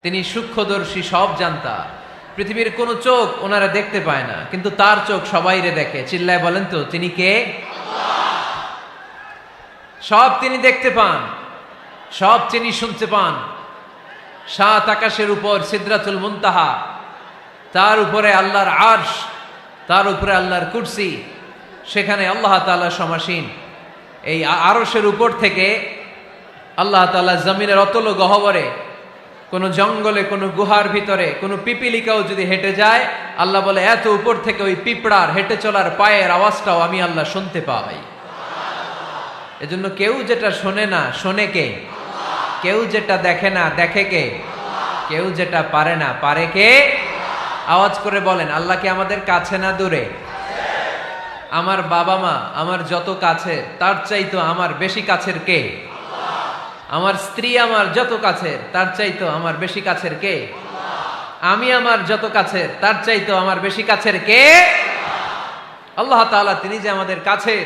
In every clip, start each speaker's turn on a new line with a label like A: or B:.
A: তিনি সূক্ষ্মদর্শী, সব জানতা। পৃথিবীর কোন চোখ ওনারা দেখতে পায় না, কিন্তু তার চোখ সবাইরে দেখে। চিল্লায় বলেন তো তিনি কে? সব তিনি দেখতে পান, সব তিনি শুনতে পান। সাত আকাশের উপর সিদরাতুল মুনতাহা, তার উপরে আল্লাহর আরশ, তার উপরে আল্লাহর কুরসি, সেখানে আল্লাহ তাআলা সমাসীন। এই আরশের উপর থেকে আল্লাহ তাআলা জমিনের অতল গহ্বরে, কোন জঙ্গলে, কোন গুহার ভিতরে কোন পিপিলিকাও যদি হেঁটে যায়, আল্লাহ বলে এত উপর থেকে ওই পিঁপড়ার হেঁটে চলার পায়ের আওয়াজটাও আমি আল্লাহ শুনতে পাই। এজন্য কেউ যেটা শোনে না, শোনে কে? কেউ যেটা দেখে না, দেখে কে? কেউ যেটা পারে না, পারে কে? আওয়াজ করে বলেন, আল্লাহ কি আমাদের কাছে না দূরে? আমার বাবা মা আমার যত কাছে, তার চাইতো আমার বেশি কাছের কে? আমার স্ত্রী আমার যত কাছের, তার চাইতো আমার বেশি কাছের কে? আমি আমার যত কাছের, তার চাইতো আমার বেশি কাছের কে? আল্লাহ তাআলা তিনি যে আমাদের কাছের,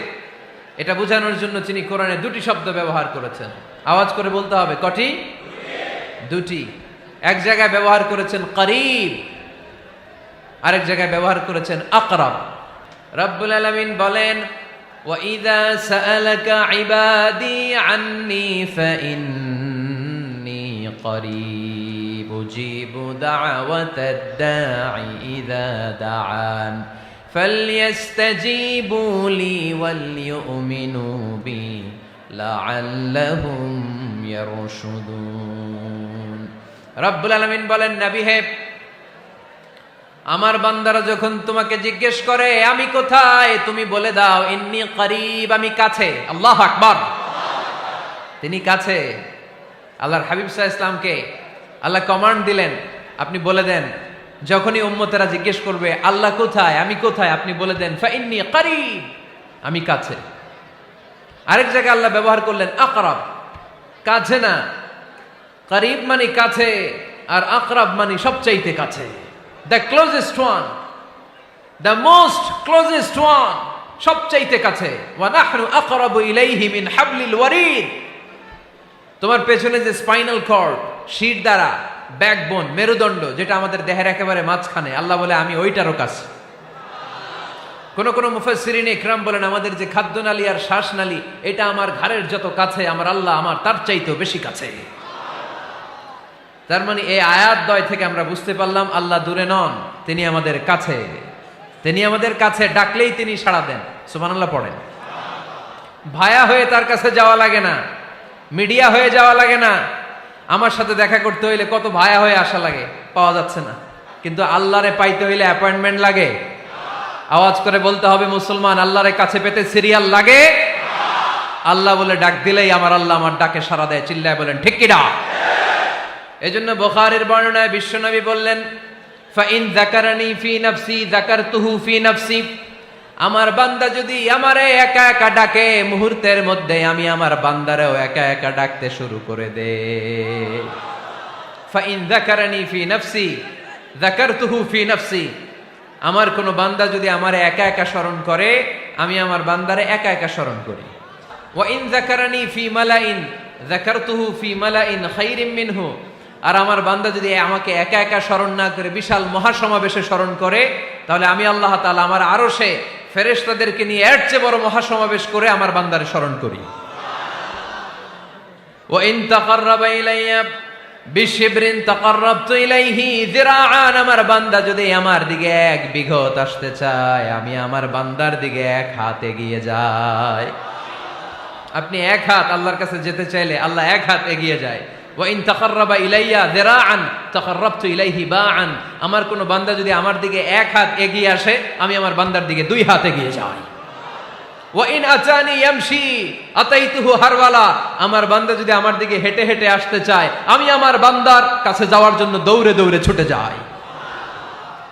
A: এটা বোঝানোর জন্য তিনি কোরআনে দুটি শব্দ ব্যবহার করেছেন। আওয়াজ করে বলতে হবে, কটি? দুটি। এক জায়গায় ব্যবহার করেছেন করিব, আরেক জায়গায় ব্যবহার করেছেন আকরাব। রব্বুল আলামিন বলেন, وَإِذَا سَأَلَكَ عِبَادِي عَنِّي فَإِنِّي قَرِيبٌ أُجِيبُ دَعْوَةَ الدَّاعِ إِذَا دَعَانِ فَلْيَسْتَجِيبُوا لِي وَلْيُؤْمِنُوا بِي لَعَلَّهُمْ يَرْشُدُونَ। রব্বুল আলামিন বলেন, নবী হে, আমার বান্দারা যখন তোমাকে জিজ্ঞেস করে আমি কোথায়, তুমি বলে দাও ইন্নী করিব, আমি কাছে। আল্লাহু আকবার। তিনি কাছে। আল্লাহর হাবিব সাল্লাল্লাহু আলাইহি ওয়াসাল্লামকে আল্লাহ কমান্ড দিলেন, আপনি বলে দেন, যখনই উম্মতেরা জিজ্ঞেস করবে আল্লাহ কোথায়, আমি কোথায়, আপনি বলে দেন ফাইন্নী করিব, আমি কাছে। আরেক জায়গায় আল্লাহ ব্যবহার করলেন আকরাব, কাছে না। করিব মানে কাছে, আর আকরাব মানে সবচাইতে কাছে। The closest one, the most closest one, সবচাইতে কাছে। ওয়া নাহনু আকরাবু ইলাইহি মিন হাবলিল ওয়ারিদ। তোমার পেছনে যে স্পাইনাল কর্ড, শির দ্বারা, ব্যাকবোন, মেরুদণ্ড, যেটা আমাদের দেহের একেবারে মাঝখানে, আল্লাহ বলে আমি ওইটারও কাছে। কোন কোন মুফাসসিরিন ইকরাম বলেন, আমাদের যে খাদ্যনালী আর শ্বাসনালী, এটা আমার ঘাড়ের যত কাছে, আমার আল্লাহ আমার তার চাইতেও বেশি কাছে। তার মানে এই আয়াত দ্বয় থেকে আমরা বুঝতে পারলাম আল্লাহ দূরে নন, তিনি আমাদের কাছে। তিনি আমাদের কাছে, ডাকলেই তিনি সাড়া দেন। সুবহানাল্লাহ পড়েন। ভায়া হয়ে তার কাছে যাওয়া লাগে না, মিডিয়া হয়ে যাওয়া লাগে না। আমার সাথে দেখা করতে হইলে কত ভায়া হয়ে আসা লাগে, পাওয়া যাচ্ছে না। কিন্তু আল্লাহরে পাইতে হইলে অ্যাপয়েন্টমেন্ট লাগে। আওয়াজ করে বলতে হবে মুসলমান, আল্লাহরে কাছে পেতে সিরিয়াল লাগে। আল্লাহ বলে ডাক দিলেই আমার আল্লাহ আমার ডাকে সাড়া দেয়। চিল্লায় বলেন ঠিক কি না? এজন্য বুখারীর বর্ণনায় বিশ্বনবী বললেন, ফাইন যাকারানি ফি নাফসি যাকারতুহু ফি নাফসি। আমার বান্দা যদি আমারে একা একা ডাকে, মুহূর্তের মধ্যে আমি আমার বান্দারেও একা একা ডাকতে শুরু করে দে। ফাইন যাকারানি ফি নাফসি যাকারতুহু ফি নাফসি। আমার কোন বান্দা যদি আমারে একা একা স্মরণ করে, আমি আমার বান্দারে একা একা স্মরণ করি। ওয়া ইন যাকারানি ফি মালাইন যাকারতুহু ফি মালাইন খায়রিম মিনহু। আর আমার বান্দা যদি আমাকে একা একা স্মরণ না করে বিশাল মহাসমাবেশে স্মরণ করে, তাহলে আমি আল্লাহ তাআলা আমার আরশে ফেরেশতাদেরকে নিয়ে এর চেয়ে বড় মহাসমাবেশ করে আমার বান্দারে স্মরণ করি। ওয়া ইন তাকাররাবা ইলাইয়া বিশিবরিন তাকাররাবতু ইলাইহি যিরাআন। আমার বান্দা যদি আমার দিকে এক বিঘত আসতে চায়, আমি আমার বান্দার দিকে এক হাত এগিয়ে যাই। আপনি এক হাত আল্লাহর কাছে যেতে চাইলে আল্লাহ এক হাত এগিয়ে যায়। ওয়া ইন তাকাররাবা ইলাইয়া যিরাআন তাকাররাবতু ইলাইহি বাআন। আমার কোন বান্দা যদি আমার দিকে এক হাত এগিয়ে আসে, আমি আমার বান্দার দিকে দুই হাত এগিয়ে যাই। ওয়া ইন আতানি ইয়ামশি আতাইতুহু হারওয়ালা। আমার বান্দা যদি আমার দিকে হেঁটে হেঁটে আসতে চায়, আমি আমার বান্দার কাছে যাওয়ার জন্য দৌড়ে দৌড়ে ছুটে যাই।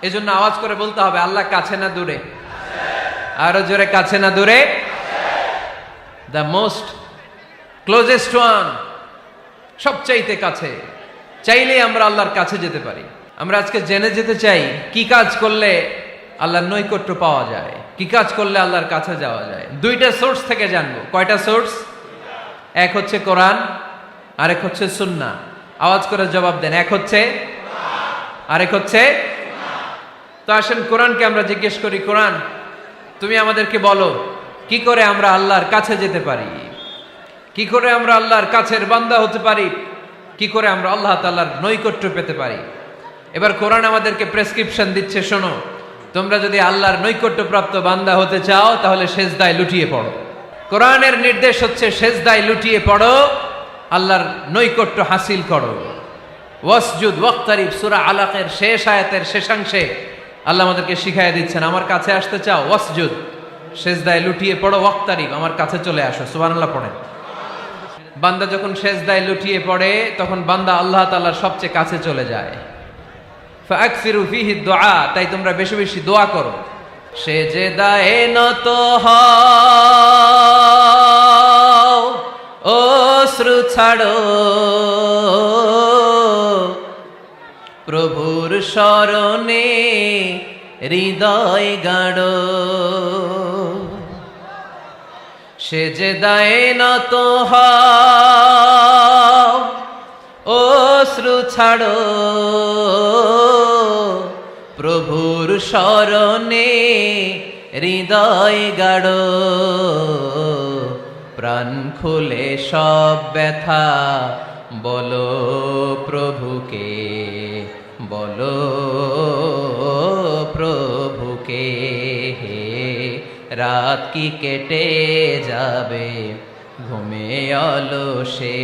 A: এজন্য আওয়াজ করে বলতে হবে, আল্লাহ কাছে না দূরে? আরো জোরে, কাছে না দূরে? দ্য মোস্ট ক্লোজেস্ট ওয়ান, সবচাইতে কাছে। চাইলেই আমরা আল্লাহর কাছে যেতে পারি। আমরা আজকে জেনে যেতে চাই কি কাজ করলে আল্লাহর নৈকট্য পাওয়া যায়, কি কাজ করলে আল্লাহর কাছে যাওয়া যায়। দুইটা সোর্স থেকে জানবো। কয়টা সোর্স? এক হচ্ছে কোরআন, আরেক হচ্ছে সুন্নাহ। আওয়াজ করে জবাব দেন। এক হচ্ছে, আরেক হচ্ছে। তো আসেন কোরআনকে আমরা জিজ্ঞেস করি, কোরআন তুমি আমাদেরকে বলো কি করে আমরা আল্লাহর কাছে যেতে পারি, কি করে আমরা আল্লাহর কাছের বান্দা হতে পারি, কি করে আমরা আল্লাহ তাআলার নৈকট্য পেতে পারি। এবার কোরআন আমাদেরকে প্রেসক্রিপশন দিচ্ছে, শোনো, তোমরা যদি আল্লাহর নৈকট্যপ্রাপ্ত বান্দা হতে চাও তাহলে সেজদায় লুটিয়ে পড়ো। কোরআনের নির্দেশ হচ্ছে সেজদায় লুটিয়ে পড়ো, আল্লাহর নৈকট্য হাসিল করো। ওয়াসজুদ ওয়াক্তারিব, সূরা আলাকের শেষ আয়াতের শেষাংশে আল্লাহ আমাদেরকে শিখাইয়া দিচ্ছেন, আমার কাছে আসতে চাও, ওয়াসজুদ, সেজদায় লুটিয়ে পড়ো, ওয়াক্তারিব, আমার কাছে চলে আসো। সুবহানাল্লাহ পড়েন। বান্দা যখন সেজদায় লুটিয়ে পড়ে তখন বান্দা আল্লাহ তাআলার সবচেয়ে কাছে চলে যায়। ফাকসিরু ফিহি দুআ, তাই তোমরা বেশি বেশি দোয়া করো। সেজদায়ে নত হও, অশ্রু ছাড়ো, প্রভুর শরণে হৃদয় গাড়ো। সেজদায়ে নত হও, অশ্রু ছাড়ো, প্রভুর শরণে হৃদয় গাড়ো। প্রাণ খুলে সব ব্যথা বলো প্রভুকে, বলো প্রভুকে। রাত কি কেটে যাবে ঘুমে অলসে,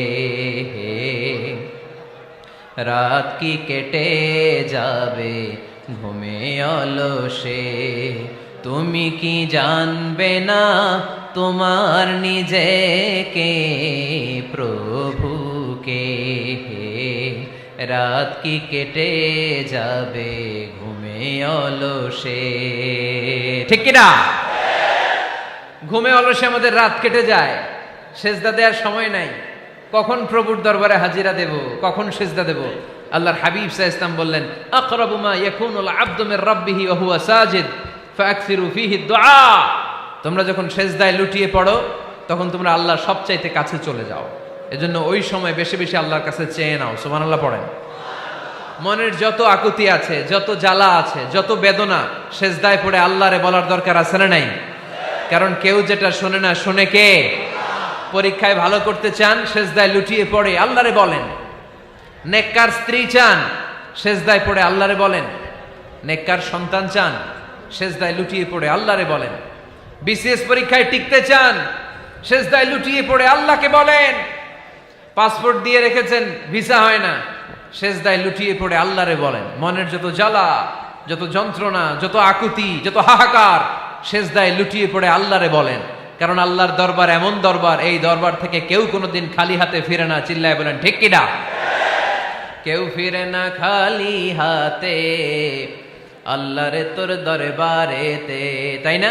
A: রাত কি কেটে যাবে ঘুমে অলসে। তুমি কি জানবে না তোমার নিজেকে, প্রভুকে। রাত কি কেটে যাবে ঘুমে অলসে, ঠিক কিনা? ঘুমে অলসে আমাদের রাত কেটে যায়, সেজদা দেওয়ার সময় নাই। কখন প্রভুর দরবারে হাজিরা দেব, কখন সেজদা দেব? আল্লাহর হাবিব সাল্লাল্লাহু আলাইহি ওয়াসাল্লাম বললেন, আকরাবু মা ইয়াকুনুল আবদু মির রাব্বিহি ওয়া হুয়া সাজিদ ফাকসিরু ফিহি দুআ। তোমরা যখন সেজদায় লুটিয়ে পড়ো তখন তোমরা আল্লাহর সবচাইতে কাছে চলে যাও। এজন্য ওই সময় বেশি বেশি আল্লাহর কাছে চেয়ে নাও। সুবহানাল্লাহ পড়েন। মনের যত আকুতি আছে, যত জ্বালা আছে, যত বেদনা, সেজদায় পড়ে আল্লাহরে বলার দরকার আছে না নাই? কারণ কেউ যেটা শোনে না, শোনে কে? পরীক্ষায় ভালো করতে চান, সেজদায় লুটিয়ে পড়ে আল্লাহরে বলেন। নেককার স্ত্রী চান, সেজদায় পড়ে আল্লাহরে বলেন। নেককার সন্তান চান, সেজদায় লুটিয়ে পড়ে আল্লাহরে বলেন। বিসিএস পরীক্ষায় টিকতে চান, সেজদায় লুটিয়ে পড়ে আল্লাহকে বলেন। পাসপোর্ট দিয়ে রেখেছেন, ভিসা হয় না, সেজদায় লুটিয়ে পড়ে আল্লাহরে বলেন। মনের যত জ্বালা, যত যন্ত্রণা, যত আকুতি, যত হাহাকার, সেজদায় লুটিয়ে পড়ে আল্লাহরে বলেন। কারণ আল্লাহর দরবার এমন দরবার, এই দরবার থেকে কেউ কোনোদিন খালি হাতে ফিরে না। চিল্লায় বলেন ঠিক কিনা? কেউ ফিরে না খালি হাতে আল্লাহরে তোর দরবারেতে, তাই না?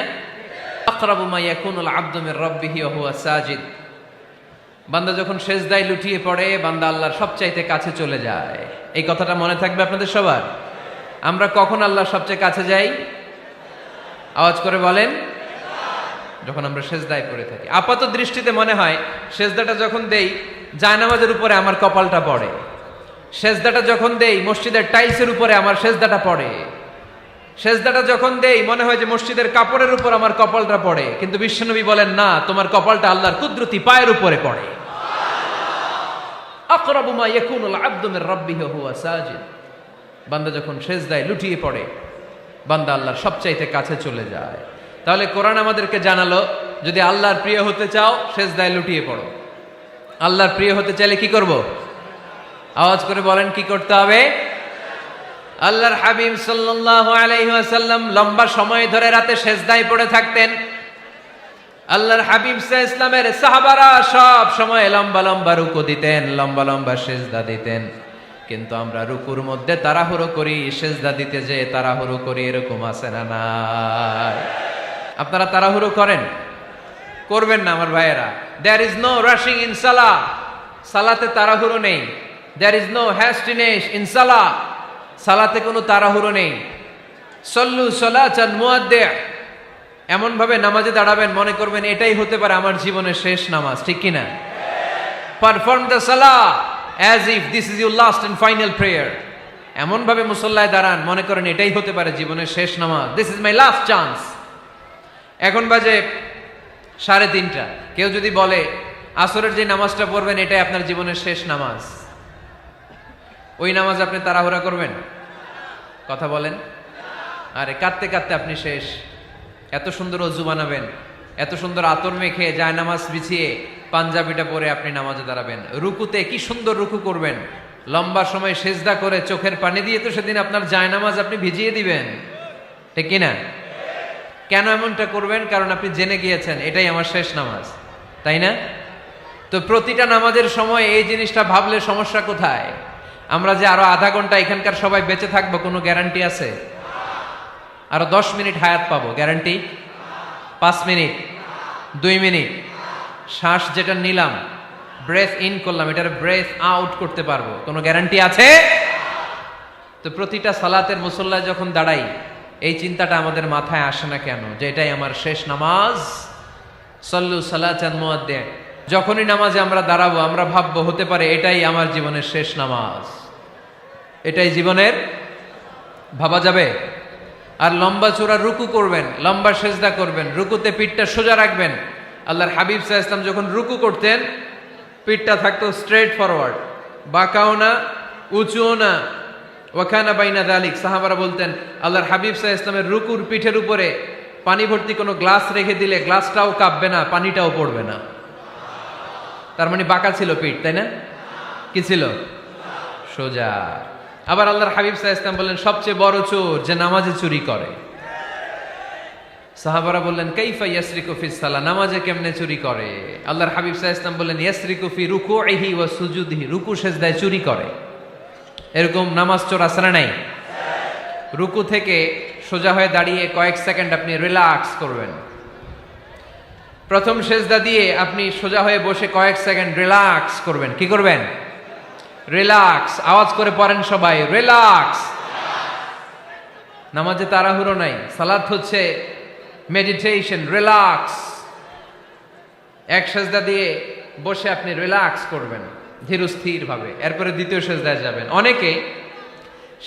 A: আকরাবু মা ইয়াকুনুল আবদু মির রাব্বিহি ওয়া হুয়া সাজিদ। বান্দা যখন সেজদায় লুটিয়ে পড়ে, বান্দা আল্লাহর সবচাইতে কাছে চলে যায়। এই কথাটা মনে থাকবে আপনাদের সবার। আমরা কখন আল্লাহর সবচেয়ে কাছে যাই? আওয়াজ করে বলেন। যখন আমরা সেজদায় পড়ে থাকি। আপাত দৃষ্টিতে মনে হয় সেজদাটা যখন দেই জায়নামাজের উপরে আমার কপালটা পড়ে, সেজদাটা যখন দেই মসজিদের টাইলসের উপরে আমার সেজদাটা পড়ে, সেজদাটা যখন দেই মনে হয় যে মসজিদের কাপড়ের উপর আমার কপালটা পড়ে। কিন্তু বিশ্বনবী বলেন, না, তোমার কপালটা আল্লাহর কুদরতি পায়ের উপরে পড়ে। আকরাবু মা ইয়াকুনুল আবদু মির রাব্বিহি ওয়া হুয়া সাজিদ। বান্দা যখন সেজদায় লুটিয়ে পড়ে, বান্দা আল্লাহর সবচাইতে কাছে চলে যায়। তাহলে কোরআন আমাদেরকে জানালো, যদি আল্লাহর প্রিয় হতে চাও সেজদায় লুটিয়ে পড়ো। আল্লাহর প্রিয় হতে চাইলে কি করব? আওয়াজ করে বলেন কি করতে হবে? আল্লাহর হাবিব সাল্লাল্লাহু আলাইহি ওয়াসাল্লাম লম্বা সময় ধরে রাতে সেজদায় পড়ে থাকতেন। আল্লাহর হাবিব সাল্লাল্লাহু আলাইহি ওয়াসাল্লামের সাহাবারা সব সময় লম্বা লম্বা রুকু দিতেন, লম্বা লম্বা সেজদা দিতেন। কিন্তু আমরা রুকুর মধ্যে তাড়াহুড়ো করি, সেজদা দিতে যে তাড়াহুড়ো করি, এরকম আছে না নাই? আপনারা তাড়াহুড়ো করেন? করবেন না আমার ভাইয়েরা। There is no rushing in সালাহ। সালাতে তাড়াহুড়ো নেই। There is no hastiness in সালাহ। সালাতে কোনো তাড়াহুড়ো নেই। সল্লু সালাতান মুআদ্দিআ। এমন ভাবে নামাজে দাঁড়াবেন মনে করবেন এটাই হতে পারে আমার জীবনের শেষ নামাজ, ঠিক কিনা? পারফর্ম দ্য সালাহ as if this is your last and final prayer. এমন ভাবে মুসল্লায় দাঁড়ান মনে করেন এটাই হতে পারে জীবনের শেষ নামাজ, this is my last chance. এখন বাজে 3:30। কেউ যদি বলে আসরের যে নামাজটা পড়বেন এটাই আপনার জীবনের শেষ নামাজ, ওই নামাজ আপনি তাড়াহুড়া করবেন? কথা বলেন। আরে কাঁদতে কাঁদতে আপনি শেষ। এত সুন্দর অজু বানাবেন, এত সুন্দর আতর মেখে যায় নামাজ বিছিয়ে পাঞ্জাবিটা পরে আপনি নামাজে দাঁড়াবেন, রুকুতে কি সুন্দর রুকু করবেন, লম্বা সময় সেজদা করে চোখের পানি দিয়ে তো সেদিন আপনার যায় নামাজ আপনি ভিজিয়ে দিবেন, ঠিক কিনা? কেন এমনটা করবেন? কারণ আপনি জেনে গিয়েছেন এটাই আমার শেষ নামাজ, তাই না? তো প্রতিটা নামাজের সময় এই জিনিসটা ভাবলে সমস্যা কোথায়? আমরা যে আরো আধা ঘন্টা এখানকার সবাই বেঁচে থাকবো কোনো গ্যারান্টি আছে? আরো 10 মিনিট হায়াত পাবো, গ্যারান্টি? 5 মিনিট, 2 মিনিট, শ্বাস যেটা নিলাম, ব্রেথ ইন করলাম, এটার ব্রেথ আউট করতে পারবো, কোনো গ্যারান্টি আছে? তো প্রতিটা সালাতের মুসল্লায় যখন দাঁড়াই এই চিন্তাটা আমাদের মাথায় আসে না কেন যে এটাই আমার শেষ নামাজ? সল্লু সালাতান মুআদ্দিন। যখনই নামাজে আমরা দাঁড়াবো আমরা ভাববো হতে পারে এটাই আমার জীবনের শেষ নামাজ, এটাই জীবনের, ভাবা যাবে? আর লম্বা চূড়া রুকু করবেন, লম্বা সেজদা করবেন, রুকুতে পিঠটা সোজা রাখবেন। আল্লাহর হাবিব সাল্লাল্লাহু আলাইহি ওয়াসাল্লাম যখন রুকু করতেন পিঠটা থাকতো স্ট্রেট ফরওয়ার্ড, বাঁকাও না উঁচুও না, ওয়াকানা বাইনা যালিক। সাহাবারা বলতেন আল্লাহর হাবিব সাল্লাল্লাহু আলাইহি ওয়াসাল্লামের রুকুর পিঠের উপরে পানি ভর্তি কোনো গ্লাস রেখে দিলে গ্লাসটাও কাঁপবে না, পানিটাও পড়বে না। তার মানে বাঁকা ছিল পিঠ, তাই না? কি ছিল? সোজা। আবার আল্লাহর হাবিব সাল্লাল্লাহু আলাইহি ওয়াসাল্লাম বললেন সবচেয়ে বড় চোর যে নামাজে চুরি করে। সাহাবারা বললেন কাইফা ইয়াসরিকু ফিস সালাহ, নামাজে কেমনে চুরি করে? আল্লাহর হাবিব সাল্লাল্লাহু আলাইহি ওয়াসাল্লাম বললেন ইয়াসরিকু ফি রুকুইহি ওয়া সুজুদিহি, রুকু সেজদায় চুরি করে। এরকম নামাজ চোর আছে না নাই? রুকু থেকে সোজা হয়ে দাঁড়িয়ে কয়েক সেকেন্ড আপনি রিল্যাক্স করবেন। প্রথম সেজদা দিয়ে আপনি সোজা হয়ে বসে কয়েক সেকেন্ড রিল্যাক্স করবেন। কি করবেন? রিল্যাক্স। আওয়াজ করে পড়েন সবাই, রিল্যাক্স। নামাজে তাড়াহুড়ো নাই, সালাত হচ্ছে মেডিটেশন, রিল্যাক্স। এক সেজদা দিয়ে বসে আপনি রিল্যাক্স করবেন ধীরস্থির ভাবে, এরপরে দ্বিতীয় সেজদায় যাবেন। অনেকে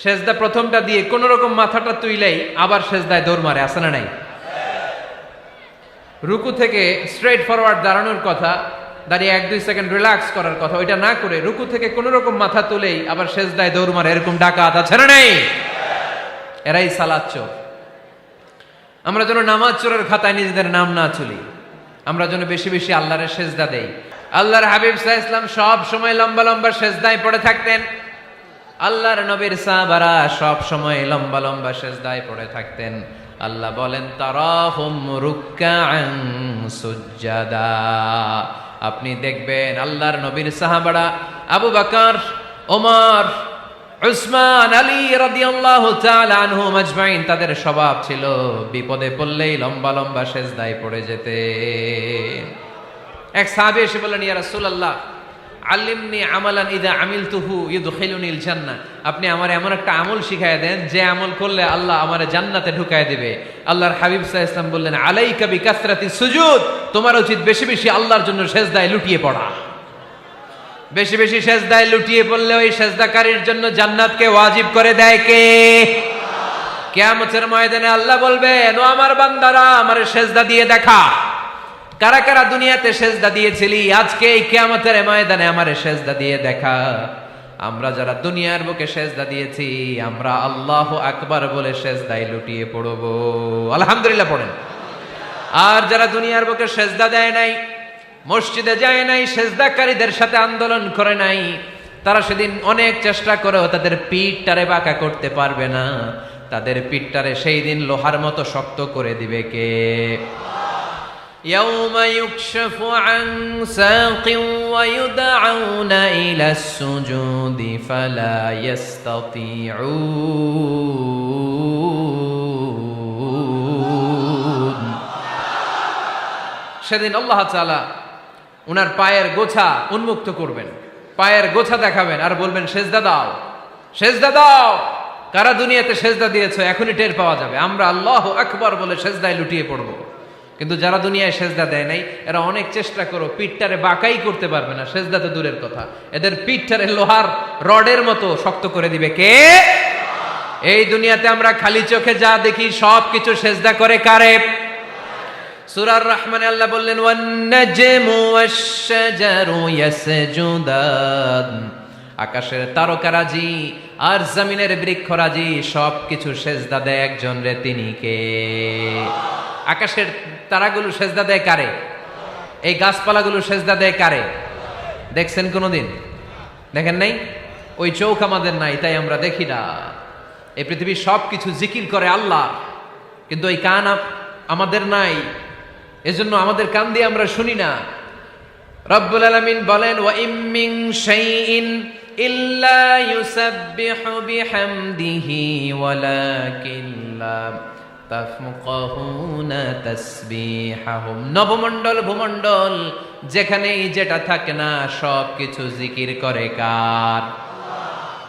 A: সেজদা প্রথমটা দিয়ে কোন রকম মাথাটা তুইলেই আবার সেজদায় দৌড় মারে, আছে না নাই? রুকু থেকে স্ট্রেট ফরওয়ার্ড দাঁড়ানোর কথা, দাঁড়িয়ে 1-2 সেকেন্ড রিল্যাক্স করার কথা, ওইটা না করে রুকু থেকে কোন রকম মাথা তুলেই আবার সেজদায় দৌড় মারে, এরকম ডাকাত আছে না নাই? এরাই সালাত চোর। আমরা যেন নামাজ চোরের খাতায় নিজেদের নাম না চলি, আমরা যেন বেশি বেশি আল্লাহর সেজদা দেই। আল্লাহর হাবিব সাল্লাল্লাহু আলাইহি ওয়াসাল্লাম সব সময় লম্বা লম্বা সেজদায় পড়ে থাকতেন। আল্লাহর নবীর সাহাবারা সব সময় লম্বা লম্বা সেজদায় পড়ে থাকতেন। আল্লাহ বলেন তারাহুম রুকআন সুজদা। আপনি দেখবেন আল্লাহর নবীর সাহাবারা আবু বকর, ওমর, উসমান, আলী রাদিয়াল্লাহু তাআলা আনহুম আজমাইন, তাদের স্বভাব ছিল বিপদে পড়লেই লম্বা লম্বা সেজদায় পড়ে যেতেন। এক সাহাবী এসে বললেন ইয়া রাসূলুল্লাহ আল্লিমনি আমালান ইযা আমিলতুহু ইউদখিলুনিল জান্নাহ, আপনি আমার এমন একটা আমল শিখায় দেন যে আমল করলে আল্লাহ আমারে জান্নাতে ঢুকায় দিবে। আল্লাহর হাবিব সাল্লাল্লাহু আলাইহি ওয়াসাল্লাম বললেন আলাইকা বিকাসরাতিস সুজুদ, তোমার উচিত বেশি বেশি আল্লাহর জন্য সেজদায় লুটিয়ে পড়া। বেশি বেশি সেজদায় লুটিয়ে পড়লে ওই সেজদাকারীর জন্য জান্নাতকে ওয়াজিব করে দেয় কে? কিয়ামতের ময়দানে আল্লাহ বলবেন ও আমার বান্দারা আমারে সেজদা দিয়ে দেখা, কারা কারা দুনিয়াতে সেজদা দিয়েছিলি, আজকে এই কিয়ামতের ময়দানে আমারে সেজদা দিয়ে দেখা। আমরা যারা দুনিয়ার বুকে সেজদা দিয়েছি আমরা আল্লাহু আকবার বলে সেজদায় লুটিয়ে পড়ব, আলহামদুলিল্লাহ পড়েন। আর যারা দুনিয়ার বুকে সেজদা দেয় নাই, মসজিদে যায় নাই, সেজদাকারীদের সাথে আন্দোলন করে নাই, তারা সেদিন অনেক চেষ্টা করেও তাদের পিঠটারে বাঁকা করতে পারবে না। তাদের পিঠটারে সেই দিন লোহার মতো শক্ত করে দিবে কে? يوم يكشف عن ساق ويدعون إلى السجود فلا يستطيعون। সেদিন আল্লাহ তাআলা উনার পায়ের গোছা উন্মুক্ত করবেন, পায়ের গোছা দেখাবেন আর বলবেন সেজদা দাও, সেজদা দাও। কারা দুনিয়াতে সেজদা দিয়েছো এখনই টের পাওয়া যাবে। আমরা আল্লাহু আকবার বলে সেজদায় লুটিয়ে পড়ব। কিন্তু যারা দুনিয়ায় সেজদা দেয় নাই এরা অনেক চেষ্টা করো পিঠটারে বাঁকাই করতে পারবে না, সেজদা তো দূরের কথা, এদের পিঠটারে লোহার রডের মতো শক্ত করে দিবে কে? এই দুনিয়াতে আমরা খালি চোখে যা দেখি সব কিছু সেজদা করে কারে? সূরার রহমানে আল্লাহ বললেন ওয়ান নাজমু ওয়াশ-শাজারু ইয়াসজুদান, আকাশের তারকারাজি আর জমিনের বৃক্ষরাজি সব কিছু সেজদা দেয় একজন রে, তিনি কে? আকাশের তারাগুলো সেজদা দেয় কারে? এই গাছপালাগুলো সেজদা দেয় কারে? দেখছেন কোনোদিন? দেখেন নাই? ওই চোখ আমাদের নাই, তাই আমরা দেখি না। এই পৃথিবীর সব কিছু জিকির করে আল্লাহ, কিন্তু ওই কান আমাদের নাই, এজন্য আমাদের কান দিয়ে আমরা শুনি না। রব্বুল আলামিন বলেন ওয়া ইম মিন শাইইন ইল্লা ইউসাব্বিহু বিহামদিহি ওয়ালাকিন লা তাফকাহুনা তাসবিহাহুম। নবমণ্ডল ভূমণ্ডল যেখানেই যেটা থাকে না সব কিছু জিকির করে কার?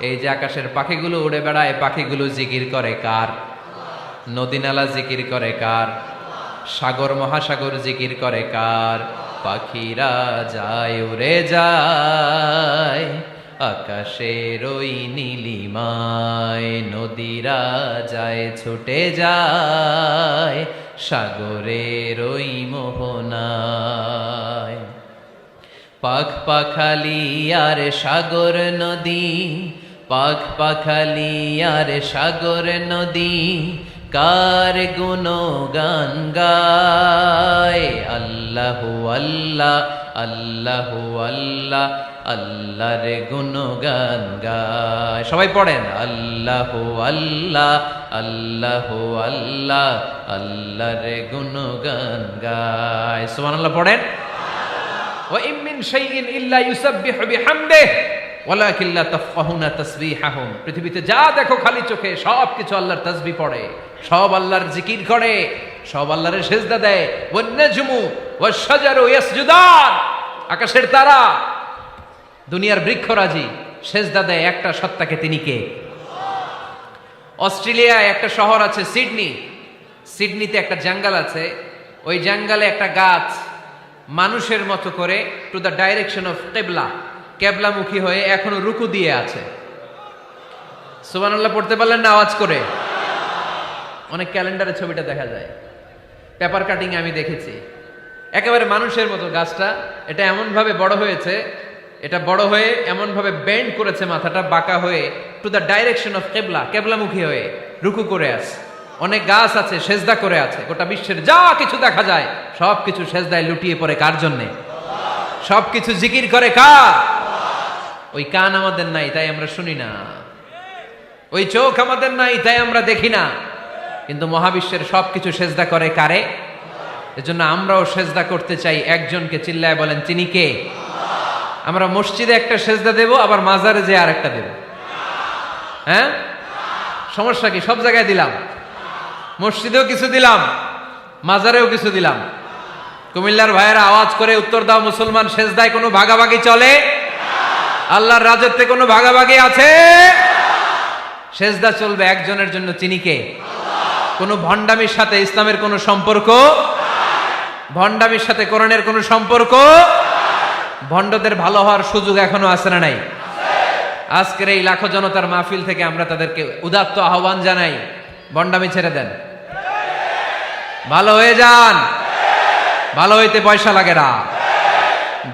A: এই যে আকাশের পাখিগুলো উড়ে বেড়ায়, পাখিগুলো জিকির করে কার? নদী নালা জিকির করে কার? সাগর মহাসাগর জিকির করে কার? পাখিরা যায় উড়ে যায় আকাশের ওই নীলিমায়, নদীরা যায় ছুটে যায় সাগরের ওই মোহনায়। পাখ পাখালি আর সাগর নদী, পাখ পাখালি আর সাগর নদী কার গুণগান গায়? আল্লাহু আল্লাহ আল্লাহু আল্লাহ আল্লাহর গুণগান গায়। সবাই পড়েন আল্লাহু আল্লাহ আল্লাহু আল্লাহ আল্লাহর গুণগান গায়। সুবহানাল্লাহ পড়েন। ওয়া ইম মিন শাইইন ইল্লা ইউসাব্বিহু বিহামদিহি ওয়ালাকিন লা তাফকাহুনা তাসবিহাহুম। পৃথিবীতে যা দেখো খালি চোখে সব কিছু আল্লাহর তাসবিহ পড়ে, সব আল্লাহর জিকির করে, সব আল্লাহর সেজদা দেয়। ওয়ান নাজমু ওয়াশ-শাজারু ইয়াসজুদান, আকাশের তারা দুনিয়ার বৃক্ষরাজি সেজদা দেয় একটা সত্তাকে, তিনি কে? অস্ট্রেলিয়ায় একটা শহর আছে সিডনি, সিডনিতে একটা জঙ্গল আছে, ওই জঙ্গলে একটা গাছ মানুষের মতো করে টু দ্য ডাইরেকশন অফ কিবলা, কেবলামুখী হয়ে এখনো রুকু দিয়ে আছে। সুবহানাল্লাহ পড়তে পারলেন না আওয়াজ করে? অনেক ক্যালেন্ডারে ছবিটা দেখা যায়, পেপার কাটিং আমি দেখেছি। একেবারে মানুষের মতো গাছটা, এটা এমন ভাবে বড় হয়েছে, এটা বড় হয়ে এমন ভাবে বেন্ড করেছে মাথাটা বাঁকা হয়ে টু দ্য ডাইরেকশন অফ কিবলা, কেবলামুখী হয়ে রুকু করে আছে। অনেক গাছ আছে সেজদা করে আছে। গোটা বিশ্বের যা কিছু দেখা যায় সব কিছু সেজদায় লুটিয়ে পড়ে কার জন্যে? সব কিছু জিকির করে কার? ওই কান আমাদের নাই, তাই আমরা শুনি না। ওই চোখ আমাদের নাই, তাই আমরা দেখি না। কিন্তু মহাবিশ্বের সব কিছু সেজদা করে কারে? এজন্য আমরাও সেজদা করতে চাই একজনকে। চিল্লায় বলেন তিনি কে? আমরা মসজিদে একটা সেজদা দেব, আবার মাজারে যে আরেকটা দেব। হ্যাঁ, সমস্যা কি? সব জায়গায় দিলাম, মসজিদেও কিছু দিলাম, মাজারেও কিছু দিলাম। কুমিল্লার ভাইয়েরা আওয়াজ করে উত্তর দাও, মুসলমান সেজদায় কোনো ভাগাভাগি চলে? আল্লাহর রাজত্বে কোনো ভাগাভাগি আছে? সেজদা চলবে একজনের জন্য, তিনি কে? কোনো ভণ্ডামির সাথে ইসলামের কোনো সম্পর্ক, ভণ্ডামির সাথে কোরআনের কোনো সম্পর্ক। ভণ্ডদের ভালো হওয়ার সুযোগ এখনো আছে না নাই? আজকের এই লাখো জনতার মাহফিল থেকে আমরা তাদেরকে উদাত্ত আহ্বান জানাই, ভণ্ডামি ছেড়ে দেন, ভালো হয়ে যান। ভালো হইতে পয়সা লাগে না।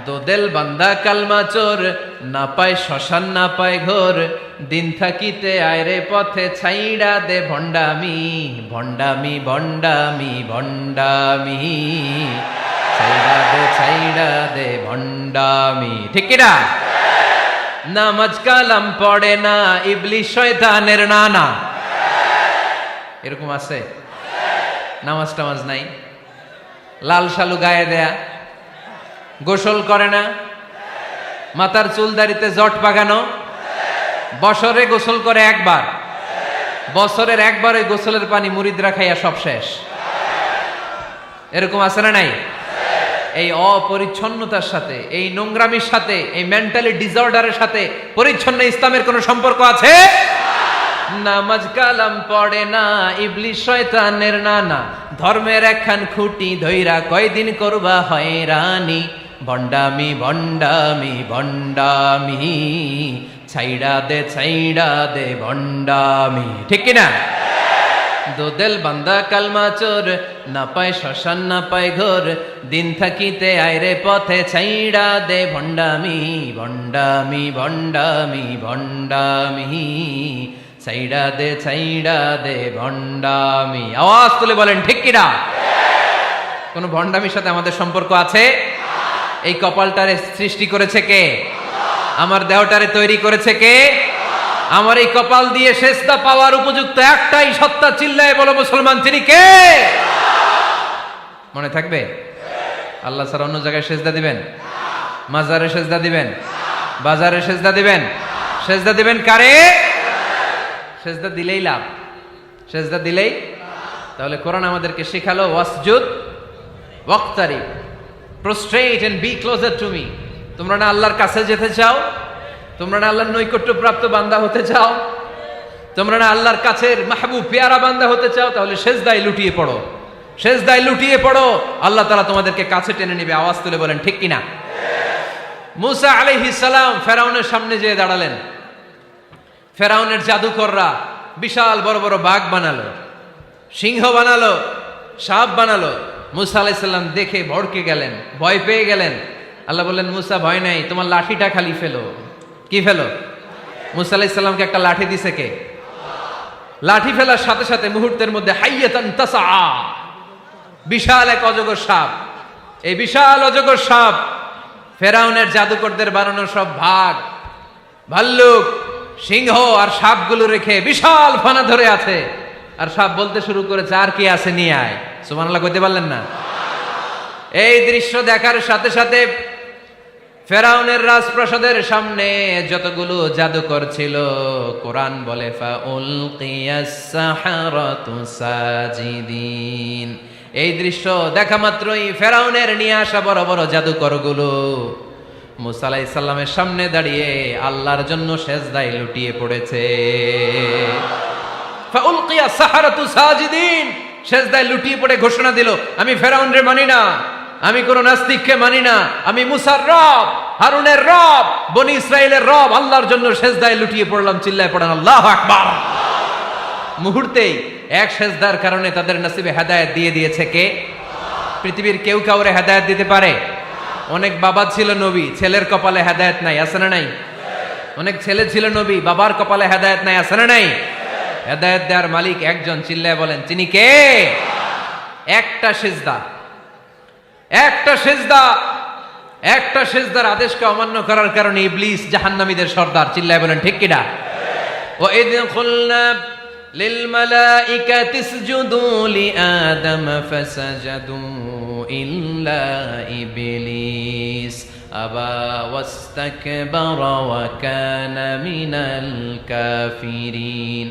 A: দোদেল বান্দা কালমা চোর, না পায় শ্মশান না পায় ঘোর, দিন থাকিতে আয়রে পথে ছাইড়া দে ভণ্ডামি, ভণ্ডামি ভণ্ডামি ভণ্ডামি, ছাইড়া দে ভণ্ডামি। ঠিক কিনা? নামাজ কালাম পড়ে না, ইবলিশ শয়তানের নানা। এরকম আছে? নামাজ টামাজ নাই, লাল শালু গায়ে দেয়া, গোসল করে না, মাথার চুল দাড়িতে জট পাকানো, বছরে গোসল করে একবার, বছরের একবার ওই গোসলের পানি মুরিদরা খাইয়া সব শেষ। এরকম আছে না নাই? এই অপরিচ্ছন্নতার সাথে, এই নোংরামির সাথে, এই মেন্টালি ডিসঅর্ডারের সাথে পরিচ্ছন্ন ইসলামের কোনো সম্পর্ক আছে? নামাজ কালাম পড়ে না, ইবলিস শয়তানের নানা, ধর্মের একখান খুঁটি ধইরা কয়দিন করবা হয়রানি, ভণ্ডামি ভণ্ডামি ভণ্ডামি, ছাইড়া দে ভণ্ডামি। ঠিক কিনা? দোদেল বান্দা কালমা চোর, না পায় শ্মশান না পায় ঘোর, দিন থাকিতে আইরে পথে ছাইড়া দে ভণ্ডামি ভণ্ডামি ভণ্ডামি ভণ্ডামি, ছাইড়া দে ভণ্ডামি। আওয়াজ তুলে বলেন ঠিক কিনা? কোন ভণ্ডামির সাথে আমাদের সম্পর্ক আছে? এই কপালটারে সৃষ্টি করেছে কে? আমার দেহটারে তৈরি করেছে কে? আমার এই কপাল দিয়ে সেজদা পাওয়ার উপযুক্ত একটাই সত্তা, চিল্লায় বলো মুসলমান, তিনি কে? মনে থাকবে? আল্লাহ ছাড়া অন্য জায়গায় সেজদা দিবেন? মাজারে সেজদা দিবেন? বাজারে সেজদা দিবেন? সেজদা দিবেন কারে? সেজদা দিলেই লাভ, সেজদা দিলেই। তাহলে কোরআন আমাদেরকে শেখালো ওয়াসজুদ ওয়াক্তারিব, prostrate and be closer to me. তোমরা না আল্লাহর কাছে যেতে চাও? তোমরা না আল্লাহর নৈকট্য প্রাপ্ত বান্দা হতে চাও? তোমরা না আল্লাহর কাছের মাহবুব পেয়ারা বান্দা হতে চাও? তাহলে সেজদায় লুটিয়ে পড়ো, সেজদায় লুটিয়ে পড়ো, আল্লাহ তাআলা তোমাদেরকে কাছে টেনে নেবে। আওয়াজ তুলে বলেন ঠিক কিনা? মুসা আলাইহিস সালাম ফেরাউনের সামনে যেয়ে দাঁড়ালেন। ফেরাউনের জাদুকররা বিশাল বড় বড় বাঘ বানালো, সিংহ বানালো, সাপ বানালো। মুসা আলাইহিস সালাম দেখে ভড়কে গেলেন, ভয় পেয়ে গেলেন। আল্লাহ বললেন, মুসা ভয় নাই, তোমার লাঠিটা খালি ফেলো। কি ফেলো? মুসা আলাইহিস সালামকে একটা লাঠি দিছে কে? লাঠি ফেলার সাথে সাথে মুহূর্তের মধ্যে হাইয়াতান তাসআ, বিশাল এক অজগর সাপ। এই বিশাল অজগর সাপ ফেরাউনের জাদুকরদের বানানো সব ভাগ, ভাল্লুক, সিংহ আর সাপগুলো রেখে বিশাল ফানা ধরে আছে। আর সাপ বলতে শুরু করেছে, আর কি আছে নিয়ে আয়। সুবহানাল্লাহ কইতে পারলেন না? এই দৃশ্য দেখার সাথে সাথে ফেরাউনের রাজপ্রাসাদের সামনে যতগুলো জাদুকর ছিল, কোরআন বলে ফাউলকিয়াস সাহারাতু সাজিদিন। এই দৃশ্য দেখা মাত্রই ফেরাউনের নিয়ে আসা বড় বড় জাদুকরগুলো মুসা আলাইহিস সালামের সামনে দাঁড়িয়ে আল্লাহর জন্য সেজদায় লুটিয়ে পড়েছে। ফাউলকিয়াস সাহারাতু সাজিদিন, সেজদায় লুটিয়ে পড়ে ঘোষণা দিল, আমি ফেরাউনরে মানি না, আমি কোন নাস্তিককে মানি না, আমি মুসার রব, হারুনের রব, বনি ইসরাইলের রব, আল্লাহর জন্য সেজদায় লুটিয়ে পড়লাম। চিল্লায় পড়েন আল্লাহু আকবার। মুহূর্তেই এক সেজদার কারণে তাদের নসিবে হেদায়েত দিয়ে দিয়েছে কে? পৃথিবীর কেউ কাউরে হেদায়েত দিতে পারে? অনেক বাবা ছিল নবী, ছেলের কপালে হেদায়েত নাই, আছে না নাই? অনেক ছেলে ছিল নবী, বাবার কপালে হেদায়েত নাই, আছে না নাই? হেদায়েত দেওয়ার মালিক একজন, চিল্লায় বলেন তিনি কে? একটা সিজদা, একটা সিজদা, একটা সিজদার আদেশকে অমান্য করার কারণে ইবলিস জাহান্নামীদের সর্দার। চিল্লায় বলেন ঠিক কিনা? ওয়া ইয কুলনা লিল মালাইকাতি ইসজুদু লিআদম ফাসাজাদু ইল্লা ইবলিস আবা ওয়াস্তাকবারা ওয়া কানা মিনাল কাফিরিন।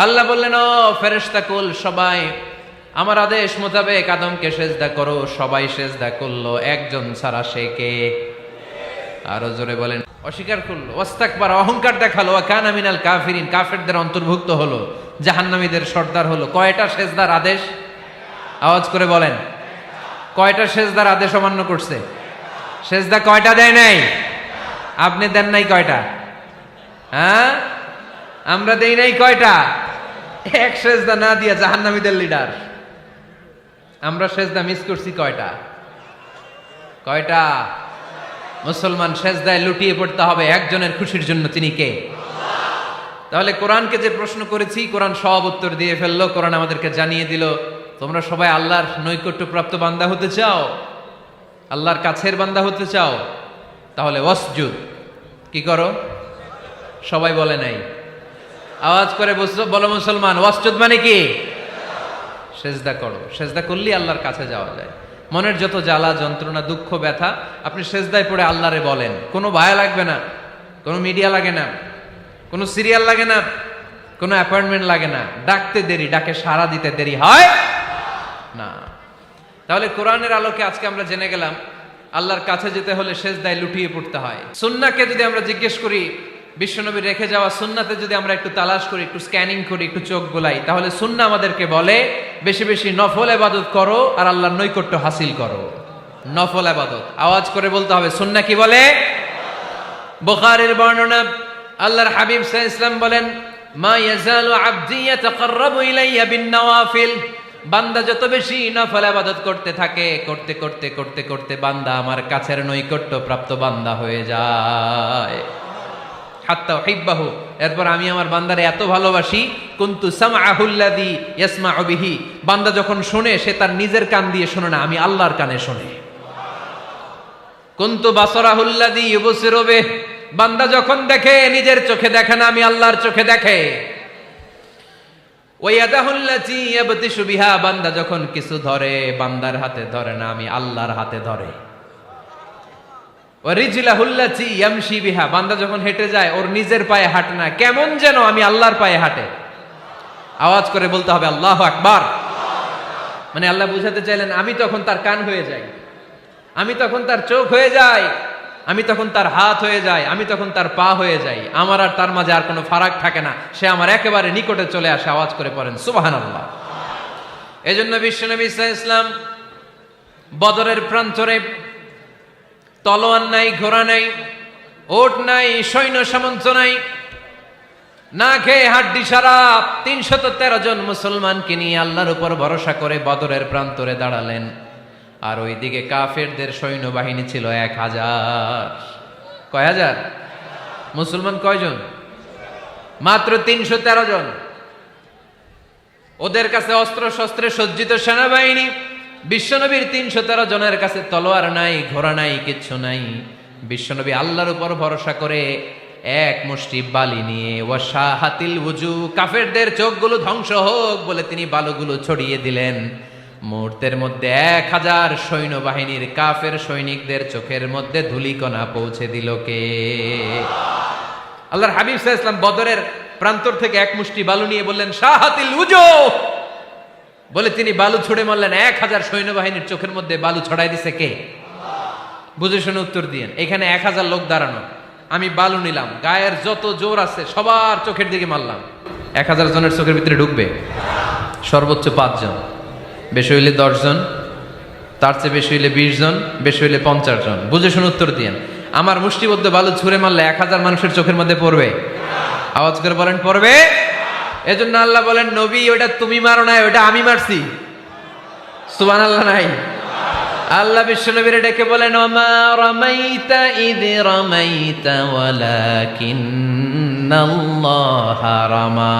A: আল্লাহ বললেন, ও ফেরেশতা কুল সবাই আমার আদেশ মোতাবেক আদমকে সেজদা করো। সবাই সেজদা করলো, একজন ছাড়া, সে কে? আরো জোরে বলেন। অস্বীকার করলো, ওয়াস্তাকবার, অহংকার দেখালো, ওয়া কানা মিনাল কাফিরিন, কাফেরদের অন্তর্ভুক্ত হলো, জাহান্নামীদের সর্দার হলো। কয়টা সেজদার আদেশ? আওয়াজ করে বলেন, কয়টা সেজদার আদেশ অমান্য করছে? সেজদা কয়টা দেয় নাই? আপনি দেন নাই কয়টা? হ্যাঁ, আমরা দেই নাই কয়টা? এক সেজদা না দিয়া জাহান্নামীদের লিডার। আমরা সেজদা মিস করছি কয়টা? কয়টা? মুসলমান সেজদায় লুটিয়ে পড়তে হবে একজনের খুশির জন্য, তিনি কে? তাহলে কোরআনকে যে প্রশ্ন করেছি, কোরআন সব উত্তর দিয়ে ফেললো। কোরআন আমাদেরকে জানিয়ে দিল, তোমরা সবাই আল্লাহর নৈকট্যপ্রাপ্ত বান্দা হতে চাও, আল্লাহর কাছের বান্দা হতে চাও, তাহলে ওয়াসজুদ কি করো? সবাই বলে নাই, আওয়াজ করে বলো মুসলমান, ওয়াসজুদ মানে কি? সেজদা করো। সেজদা করলেই আল্লাহর কাছে যাওয়া যায়। মনের যত জ্বালা যন্ত্রণা দুঃখ ব্যথা আপনি সেজদায় পড়ে আল্লাহরে বলেন। কোনো ভায়া লাগবে না, কোনো মিডিয়া লাগে না, কোনো সিরিয়াল লাগে না, কোনো অ্যাপয়েন্টমেন্ট লাগে না। ডাকতে দেরি, ডাকে সাড়া দিতে দেরি হয় না। তাহলে কোরআনের আলোকে আজকে আমরা জেনে গেলাম আল্লাহর কাছে যেতে হলে সেজদায় লুটিয়ে পড়তে হয়। সুন্নাহকে যদি আমরা জিজ্ঞেস করি বিশ্বনবী রেখে যাওয়া সুন্নাতে যদি আমরা একটু তালাশ করি, একটু স্ক্যানিং করি, একটু চোখ গোলাই, তাহলে সুন্নাহ আমাদেরকে বলে বেশি বেশি নফল ইবাদত করো আর আল্লাহর নৈকট্য হাসিল করো। নফল ইবাদত আওয়াজ করে বলতে হবে। সুন্নাহ কি বলে? বুখারীর বর্ণনা, আল্লাহর হাবিব সাল্লাল্লাহু আলাইহি ওয়াসাল্লাম বলেন, মা ইয়াজালু আবদি ইয়াতাকাররাবু ইলাইয়া বিন নওয়াফিল, বান্দা যত বেশি নফল ইবাদত করতে থাকে, করতে করতে করতে করতে বান্দা আমার কাছের নৈকট্য প্রাপ্ত বান্দা হয়ে যায়। হাত্তা উহিব্বাহু, এরপর আমি আমার বান্দারে এত ভালোবাসি, কুনতু সামআহুল্লাযী ইয়াসমাউ বিহি, বান্দা যখন শুনে সে তার নিজের কান দিয়ে শুনে না, আমি আল্লাহর কানে শুনে। কুনতু বাসারাহুল্লাযী ইউবসিরু বিহি, বান্দা যখন দেখে নিজের চোখে দেখে না, আমি আল্লাহর চোখে দেখে। ওয়ায়াদাহুল্লাতী ইয়াবতিশু বিহা, বান্দা যখন কিছু ধরে বান্দার হাতে ধরে না, আমি আল্লাহর হাতে ধরে। ওয়ারিজলাহুল্লাতী ইয়ামশি বিহা, বান্দা যখন হেঁটে যায় ওর নিজের পায়ে হাঁটে না, কেমন যেন আমি আল্লাহর পায়ে হাঁটে। আওয়াজ করে বলতে হবে আল্লাহু আকবার। মানে আল্লাহ বুঝাতে চাইলেন আমি তখন তার কান হয়ে যাই, আমি তখন তার চোখ হয়ে যাই, আমি তখন তার হাত হয়ে যাই, আমি তখন তার পা হয়ে যাই, আমার আর তার মাঝে আর কোনো ফারাক থাকে না, সে আমার একেবারে নিকটে চলে আসে। আওয়াজ করে পড়েন সুবহানাল্লাহ। এজন্য বিশ্বনবী সাল্লাল্লাহু আলাইহি ওয়াসাল্লাম বদরের প্রান্তরে তলোয়ার নাই, ঘোড়া নাই, ওট নাই, সৈন্য সামন্ত নাই, না খেয়ে হাড্ডি সারা ৩১৩ জন মুসলমানকে নিয়ে আল্লাহর উপর ভরসা করে বদরের প্রান্তরে দাঁড়ালেন। আর ওইদিকে কাফেরদের সৈন্যবাহিনী ছিল ১,০০০। কয় হাজার? মুসলমান কয়জন? মাত্র ৩১৩ জন। ওদের কাছে অস্ত্র শস্ত্রে সজ্জিত সেনাবাহিনী, বিশ্বনবীর ৩১৩ জনের কাছে তলোয়ার নাই, ঘোড়া নাই, কিচ্ছু নাই। বিশ্বনবী আল্লাহর উপর ভরসা করে এক মুষ্টি বালি নিয়ে ওয়াশাহাতিল ওযু, কাফেরদের চোখগুলো ধ্বংস হোক বলে তিনি বালুগুলো ছড়িয়ে দিলেন। মুহূর্তের মধ্যে ১,০০০ সৈন্যবাহিনীর কাফের সৈনিকদের চোখের মধ্যে ধূলিকণা পৌঁছে দিল কে? আল্লাহর হাবিব সাল্লাল্লাহু আলাইহি ওয়াসাল্লাম বদরের প্রান্তর থেকে এক মুষ্টি বালু নিয়ে বললেন শাহাতিল ওযু, বলে তিনি বালু ছুড়ে মারলেন। ১,০০০ সৈন্যবাহিনীর চোখের মধ্যে বালু ছড়াই দিছে কে? বুঝে শুনে উত্তর দিয়েন। এখানে ১,০০০ লোক দাঁড়ানো, আমি বালু নিলাম, গায়ের যত জোর আছে সবার চোখের দিকে মারলাম। ১,০০০ জনের চোখের ভিতরে ঢুকবে? সর্বোচ্চ ৫ জন, বেশি হইলে ১০ জন, তার চেয়ে বেশি হইলে ২০ জন, বেশি হইলে ৫০ জন। বুঝে শুনে উত্তর দিয়েন। আমার মুষ্টিবদ্ধ বালু ছুঁড়ে মারলে ১,০০০ মানুষের চোখের মধ্যে পড়বে? আওয়াজ করে বলেন পড়বে। এজন্য আল্লাহ বলেন নবী ওটা তুমি মারো নাই, ওটা আমি মারছি। সুবহানাল্লাহ নাই? আল্লাহ বিশ্বনবীর ডেকে বলেন ওমা রামাইতা ইয রামাইতা ওয়ালাকিন্নাল্লাহা রামা।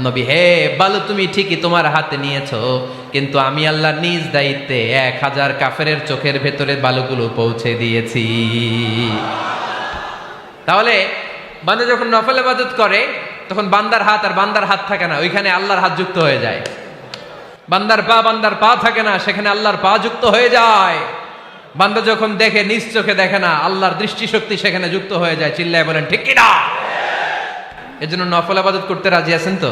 A: নবী হে, বালু তুমি ঠিকই তোমার হাতে নিয়েছো, কিন্তু আমি আল্লাহ নিজ দায়িত্বে ১,০০০ কাফেরের চোখের ভেতরে বালুগুলো পৌঁছে দিয়েছি। তাহলে বান্দা যখন নফল ইবাদত করে তখন বান্দার হাত আর বান্দার হাত থাকে না, ওইখানে আল্লাহর হাত যুক্ত হয়ে যায়। বান্দার পা থাকে না, সেখানে আল্লাহর পা যুক্ত হয়ে যায়। বান্দা যখন দেখে নিজ চোখে দেখে না, আল্লাহর দৃষ্টিশক্তি সেখানে যুক্ত হয়ে যায়। চিল্লায় বলেন ঠিক কিনা? এজন্য নফল ইবাদত করতে রাজি আছেন তো?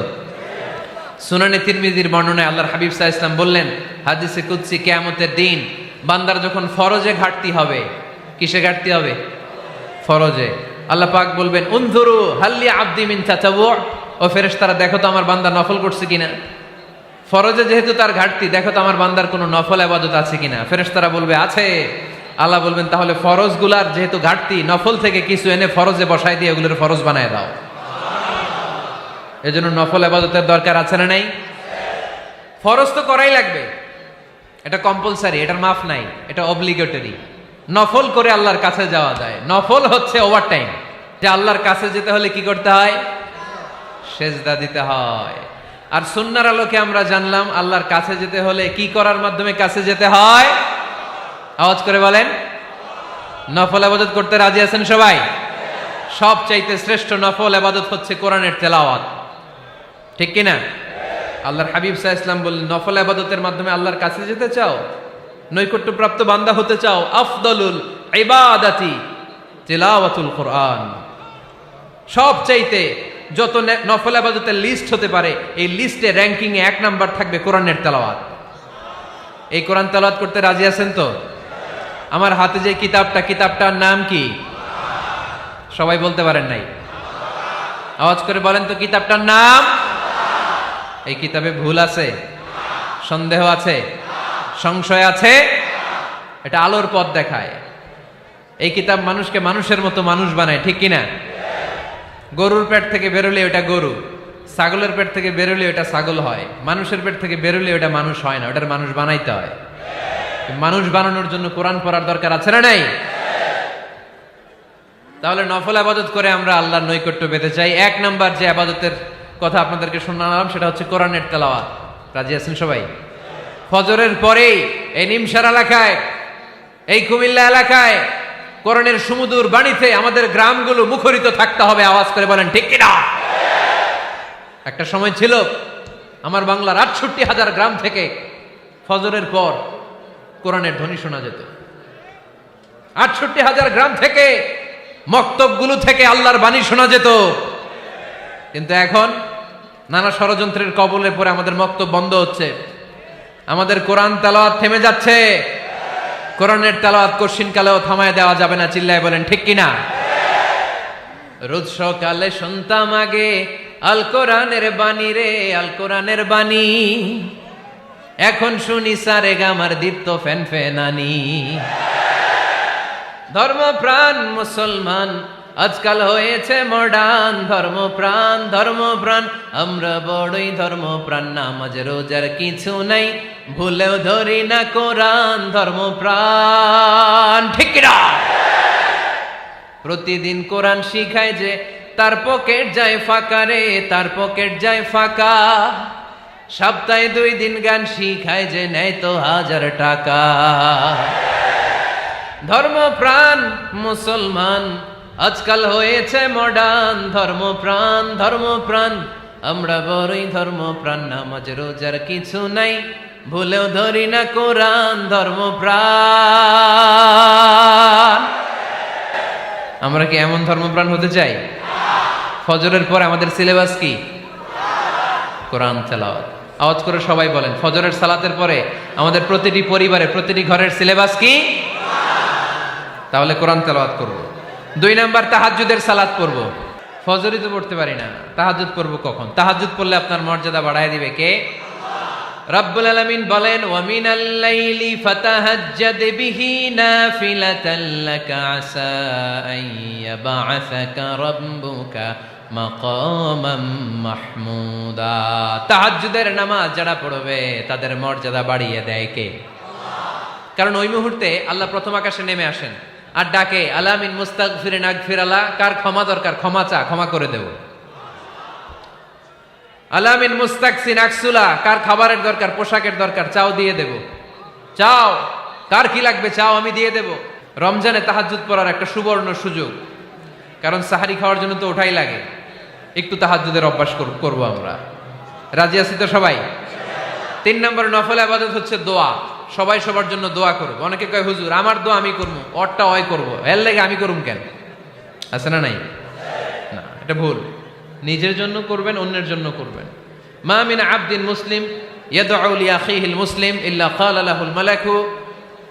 A: সুনানে তিরমিজির বর্ণনায় আল্লাহর হাবিব সাল্লাল্লাহু আলাইহি ওয়াসাল্লাম বললেন হাদিসে কুদসি, কিয়ামতের দিন বান্দার যখন ফরজে ঘাটতি হবে, কিসে ঘাটতি হবে? ফরজে। আল্লাহ পাক বলবেন উনজুরু হাল্লি আবদি মিন তাতাওয়ু, ও ফেরেশতারা দেখো তো আমার বান্দা নফল করছে কিনা। ফরজে যেহেতু তার ঘাটতি, দেখো তো আমার বান্দার কোনো নফল ইবাদত আছে কিনা। ফেরেশতারা বলবে আছে। আল্লাহ বলবেন তাহলে ফরজগুলার যেহেতু ঘাটতি, নফল থেকে কিছু এনে ফরজে বসাই দিয়ে ওগুলোর ফরজ বানায় দাও। এজন্য নফল ইবাদতের দরকার আছে না নাই? ফরজ তো করাই লাগবে, এটা কম্পালসারি, এটার মাফ নাই, এটা অব্লিগেটরি। নফল করে আল্লাহর কাছে যাওয়া যায়। নফল হচ্ছে ওভারটাইম, যে আল্লাহর কাছে যেতে হলে কি করতে হয়? সেজদা দিতে হয়। আর সুন্নাহর আলোকে আমরা জানলাম আল্লাহর কাছে যেতে হলে কি করার মাধ্যমে কাছে যেতে হয়? আওয়াজ করে বলেন নফল ইবাদত করতে রাজি আছেন সবাই? সবচাইতে শ্রেষ্ঠ নফল ইবাদত হচ্ছে কোরআনের তেলাওয়াত, ঠিক কিনা? আল্লাহর হাবিব সাল্লাল্লাহু আলাইহি ওয়াসাল্লাম বললেন নফল ইবাদতের মাধ্যমে আল্লাহর কাছে যেতে চাও, নৈকট্যপ্রাপ্ত বান্দা হতে চাও, আফদলুল ইবাদাতি তিলাওয়াতুল কোরআন। সবচাইতে যত নফল ইবাদতের লিস্ট হতে পারে, এই লিস্টে র্যাঙ্কিং এ ১ নাম্বার থাকবে কোরআনের তেলাওয়াত। এই কোরআন তেলাওয়াত করতে রাজি আছেন তো? আমার হাতে যে কিতাবটার নাম কি? সবাই বলতে পারেন নাই? আওয়াজ করে বলেন তো কিতাবটার নাম? এই কিতাবে ভুল আছে? সন্দেহ আছে? সংশয় আছে? এটা আলোর পথ দেখায়। এই কিতাব মানুষকে মানুষের মতো মানুষ বানায়, ঠিক কিনা? গরুর পেট থেকে বেরোলে ওটা গরু, ছাগলের পেট থেকে বেরোলে ওটা ছাগল হয়, মানুষের পেট থেকে বেরোলে ওটা মানুষ হয় না, ওটার মানুষ বানাইতে হয়। মানুষ বানানোর জন্য কোরআন পড়ার দরকার আছে না নাই? তাহলে নফল আবাদত করে আমরা আল্লাহর নৈকট্য পেতে চাই। এক নাম্বার যে আবাদতের কথা আপনাদেরকে শোনালাম সেটা হচ্ছে কোরআনের তেলাওয়াত। রাজি আছেন সবাই? ফজরের পরেই এই নিমসার এলাকায়, এই কুমিল্লা এলাকায় কোরআনের সুমধুর বাণীতে আমাদের গ্রামগুলো মুখরিত থাকতে হবে। আওয়াজ করে বলেন ঠিক কিনা? একটা সময় ছিল আমার বাংলার ৬৮,০০০ গ্রাম থেকে ফজরের পর কোরআনের ধ্বনি শোনা যেত। ৬৮,০০০ গ্রাম থেকে মক্তবগুলো থেকে আল্লাহর বাণী শোনা যেত। কিন্তু এখন নানা ষড়যন্ত্রের কবলে পড়ে আমাদের মক্তব বন্ধ হচ্ছে, আমাদের কোরআন তেলাওয়াত থেমে যাচ্ছে। কোরআনের তেলাওয়াত কশিনকালেও থামায় দেওয়া যাবে না। চিল্লায় বলেন ঠিক কিনা? রোজ সকালে শুনতাম আগে আল কোরআনের বাণী রে, আল কোরআনের বাণী। এখন শুনি সারে গামার দীপ্ত ফ্যান ফ্যানানি। ধর্মপ্রাণ মুসলমান আজকাল হয়েছে মডার্ন। ধর্মপ্রাণ ধর্মপ্রাণ আমরা বড়ই ধর্মপ্রাণ। নামাজ রোজার কিছু নাই, ভুলেও ধরি না কোরআন। ধর্মপ্রাণ ঠিক কিনা? প্রতিদিন কোরআন শিখায় যে তার পকেট যায় ফাঁকা রে, তার পকেট যায় ফাঁকা। সপ্তাহে 2 দিন গান শিখায় যে নেয় তো 1000 টাকা। ধর্মপ্রাণ মুসলমান আজকাল হয়েছে মডার্ন। ধর্মপ্রাণ ধর্মপ্রাণ আমরা বড়ই ধর্মপ্রাণ। নামাজ রোজার কিছু নাই, ভুলেও ধরি না কোরআন। ধর্মপ্রাণ। আমরা কি এমন ধর্মপ্রাণ হতে চাই? ফজরের পর আমাদের সিলেবাস কি? কোরআন তেলাওয়াত। আওয়াজ করে সবাই বলেন, ফজরের সালাতের পরে আমাদের প্রতিটি পরিবারে, প্রতিটি ঘরের সিলেবাস কি? তাহলে কোরআন তেলাওয়াত করব। 2 নাম্বার তাহাজ্জুদের সালাত পড়ব। ফজরই তো পড়তে পারি না, তাহাজ্জুদ পড়ব কখন? তাহাজ্জুদ পড়লে আপনার মর্যাদা বাড়ায় দিবে কে? রব্বুল আলামিন বলেন, ওয়া মিনাল লাইলি ফাতাহাজ্জাদ বিহি নাফিলাতান লাকা আসা আন ইয়াবআসাকা রাব্বুকা মাকামাম মাহমুদা। তাহাজ্জুদের নামাজ যারা পড়বে তাদের মর্যাদা বাড়িয়ে দেয় কে? কারণ ওই মুহূর্তে আল্লাহ প্রথম আকাশে নেমে আসেন আর ডাকে, আলা মিন মুস্তাগফিরিন আগফিরালা। কার ক্ষমা দরকার? ক্ষমা চা, ক্ষমা করে দেব। আলা মিন মুস্তাকসিন আকসুলা। কার খাবারের দরকার? পোশাকের দরকার? চাও, দিয়ে দেব। চাও, কার কি লাগবে? চাও, আমি দিয়ে দেব। রমজানে তাহাজ্জুদ পড়ার একটা সুবর্ণ সুযোগ, কারণ সাহারি খাওয়ার জন্য তো ওঠাই লাগে। একটু তাহাজ্জুদের অভ্যাস করব আমরা। রাজি আছি তো সবাই? 3 নম্বর নফল ইবাদত হচ্ছে দোয়া। সবাই সবার জন্য দোয়া করব। অনেকে কয়, হুজুর আমার দোয়া আমি করবো, ওরটা ওই করবো, এর লাগে আমি করুম কেন? আছে না নাই? না, এটা ভুল। নিজের জন্য করবেন, অন্যের জন্য করবেন। মা মিন আবদিন মুসলিম ইয়াদউ লিআখিহিল মুসলিম ইল্লা ক্বালা লাহুল মালাকু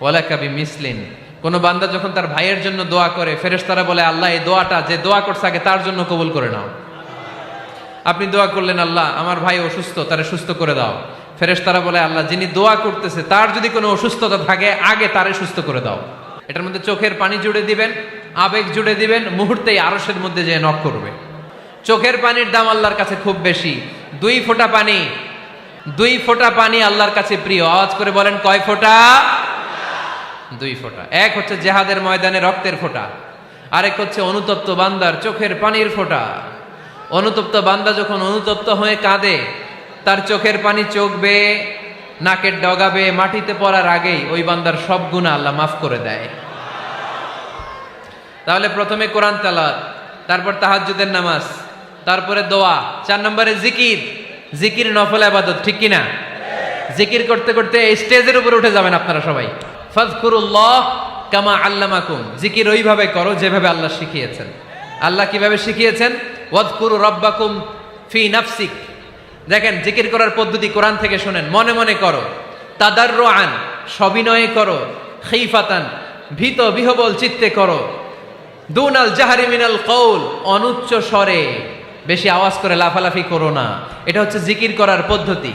A: ওয়া লাকা বিমিসলিন। কোন বান্দা যখন তার ভাইয়ের জন্য দোয়া করে, ফেরেশতারা বলে, আল্লাহ এই দোয়াটা যে দোয়া করছে আগে তার জন্য কবুল করে নাও। আপনি দোয়া করলেন, আল্লাহ আমার ভাই অসুস্থ, তারে সুস্থ করে দাও। ফেরেশতারা বলে, আল্লাহ যিনি দোয়া করতেছে তার যদি কোনো অসুস্থতা থাকে আগে তারে সুস্থ করে দাও। এটার মধ্যে চোখের পানি জুড়ে দিবেন, আবেগ জুড়ে দিবেন, মুহূর্তেই আরশের মধ্যে যে নক করবে। চোখের পানির দাম আল্লাহর কাছে খুব বেশি। 2 ফোঁটা পানি, 2 ফোঁটা পানি আল্লাহর কাছে প্রিয়। আওয়াজ করে বলেন, কয় ফোঁটা? 2 ফোঁটা। এক হচ্ছে জিহাদের ময়দানে রক্তের ফোঁটা, আরেক হচ্ছে অনুতপ্ত বান্দার চোখের পানির ফোঁটা। অনুতপ্ত বান্দা যখন অনুতপ্ত হয়ে কাঁদে, তার চোখের পানি চোখ বেয়ে নাকের ডগাবে মাটিতে পড়ার আগেই ওই বান্দার সব গুনাহ আল্লাহ মাফ করে দেয়। তাহলে প্রথমে কোরআন তেলাওয়াত, তারপর তাহাজ্জুদের নামাজ, তারপরে দোয়া। 4 নম্বরে জিকির। জিকির নফল ইবাদত, ঠিক কিনা? জিকির করতে করতে স্টেজের উপরে উঠে যাবেন আপনারা সবাই। ফাযকুরুল্লাহ কামা আল্লামাকুম। জিকির ওইভাবে করো যেভাবে আল্লাহ শিখিয়েছেন। আল্লাহ কিভাবে শিখিয়েছেন? ওয়াযকুরু রাব্বাকুম ফি নাফসিক। দেখেন, জিকির করার পদ্ধতি কোরআন থেকে শুনেন। মনে মনে করো, তাদাররুআন সবিনয়ে করো, খিফাতান ভীত বিহবল চিত্তে করো, দুনাল জাহরি মিনাল কওল অনুচ্চ স্বরে, বেশি আওয়াজ করে লাফালাফি করো না। এটা হচ্ছে জিকির করার পদ্ধতি।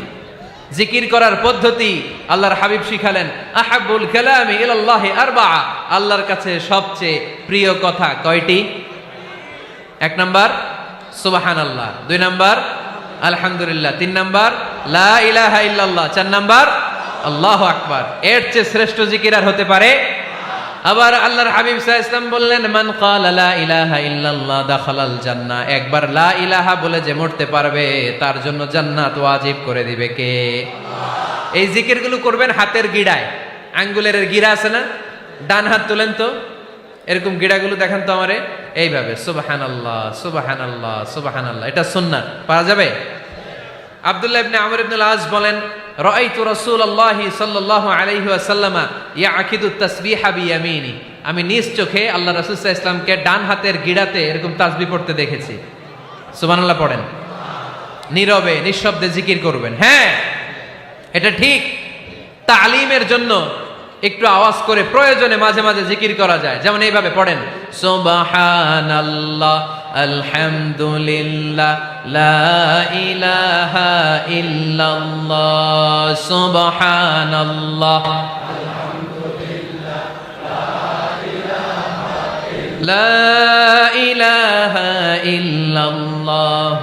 A: জিকির করার পদ্ধতি আল্লাহর হাবিব শিখালেন, আহাব্বুল কালামি ইলাল্লাহি আরবাআ, আল্লাহর কাছে সবচেয়ে প্রিয় কথা কয়টি? 1 নাম্বার সুবহানাল্লাহ, 2 নাম্বার আলহামদুলিল্লাহ, 3 নাম্বার লা ইলাহা ইল্লাল্লাহ, 4 নাম্বার আল্লাহু আকবার। এর চেয়ে শ্রেষ্ঠ জিকির আর হতে পারে? আবার আল্লাহর হাবিব সাল্লাল্লাহু আলাইহি ওয়াসাল্লাম বললেন, মান ক্বালা লা ইলাহা ইল্লাল্লাহ দাখালাল জান্নাহ, একবার লা ইলাহা বলে যে মরতে পারবে তার জন্য জান্নাত ওয়াজিব করে দিবে কে? আল্লাহ। এই জিকিরগুলো করবেন হাতের গিড়ায়, আঙ্গুলের গিড়া আছে না, ডান হাত তোলেন তো, এরকম গিড়াগুলো দেখান তো আমারে, এইভাবে সুবহানাল্লাহ সুবহানাল্লাহ সুবহানাল্লাহ, এটা সুন্নাত, পারা যাবে? আব্দুল্লাহ ইবনে আমর ইবনে আল-আস বলেন, রাআইতু রাসূলুল্লাহি সাল্লাল্লাহু আলাইহি ওয়াসাল্লাম ইয়াকিদু তাসবিহা বিয়ামিনি, আমি নিজ চোখে আল্লাহ রাসূল সাল্লাল্লাহু আলাইহি ওয়াসাল্লামকে ডান হাতের গিড়াতে এরকম তাসবিহ পড়তে দেখেছি। সুবহানাল্লাহ পড়েন, নীরবে নিঃশব্দে জিকির করবেন। হ্যাঁ, এটা ঠিক। তালিমের জন্য একটু আওয়াজ করে প্রয়োজনে মাঝে মাঝে জিকির করা যায়, যেমন এইভাবে পড়েন, সুবহানাল্লাহ আলহামদুলিল্লাহ লা ইলাহা ইল্লাল্লাহ, সুবহানাল্লাহ লা ইলাহা ইল্লাল্লাহ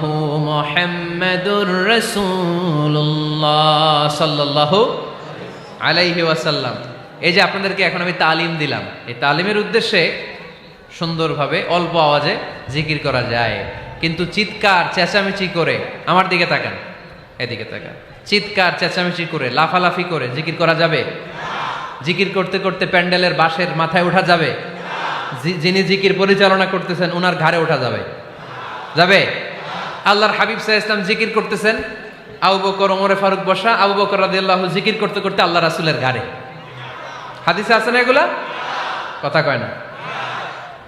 A: মুহাম্মাদুর রাসূলুল্লাহ সাল্লাল্লাহু আলাইহি ওয়াসাল্লাম। এই যে আপনাদেরকে এখন আমি তালিম দিলাম, এই তালিমের উদ্দেশ্যে সুন্দরভাবে অল্প আওয়াজে জিকির করা যায়, কিন্তু চিৎকার চেঁচামেচি করে, আমার দিকে তাকান, এদিকে তাকান, চিৎকার চেঁচামেচি করে লাফালাফি করে জিকির করা যাবে? জিকির করতে করতে প্যান্ডেলের বাঁশের মাথায় ওঠা যাবে? যিনি জিকির পরিচালনা করতেছেন ওনার ঘাড়ে ওঠা যাবে? যাবে? আল্লাহর হাবিব সাল্লাল্লাহু আলাইহি ওয়াসাল্লাম জিকির করতেছেন, আবু বকর ওমরে ফারুক বসা, আবু বকর রাদিয়াল্লাহু জিকির করতে করতে আল্লাহ রাসূলের ঘাড়ে। হাদিসে আছে না এগুলা? কথা কয় না।